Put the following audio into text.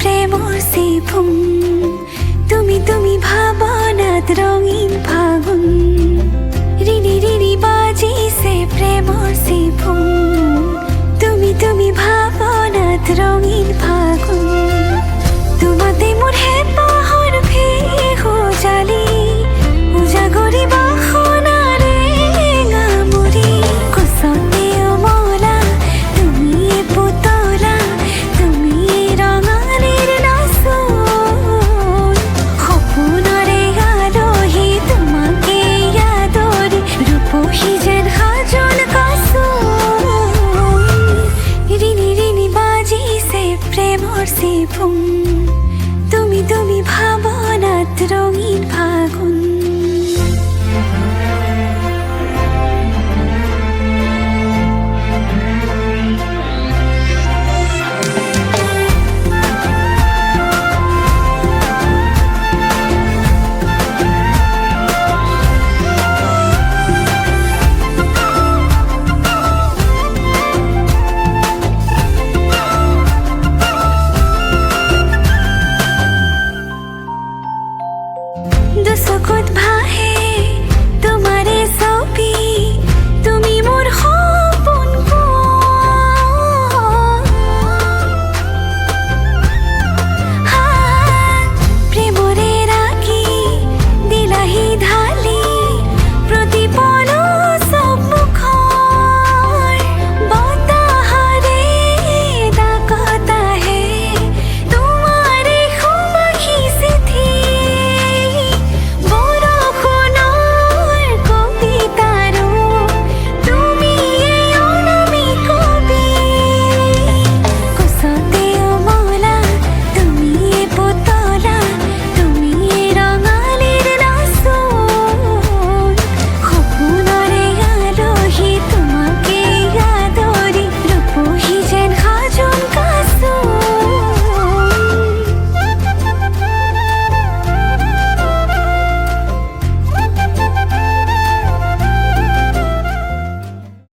প্রেমৰ চিফুং তুমি তুমি ভাৱনাত ৰঙীন ফাগুন ৰিণি ৰিণি বাজিছে প্ৰেমৰ চিফুং তুমি তুমি ভাৱনাত ৰঙীন ফাগুন তোমাতে মোৰ হেঁপাহৰ ভেঁহু জালি উজাগৰি বাসনাৰে গামৰি কোচতে অমলা তুমি পুতলা তুমি ৰঙালীৰ নাচোন সপোনৰে আলহী তোমাকে আদৰি ৰূপহী যেন সাজোন কাচোন ৰিণি ৰিণি বাজিছে প্ৰেমৰ চিফুং তুমি তুমি ভাৱনাত ৰঙীন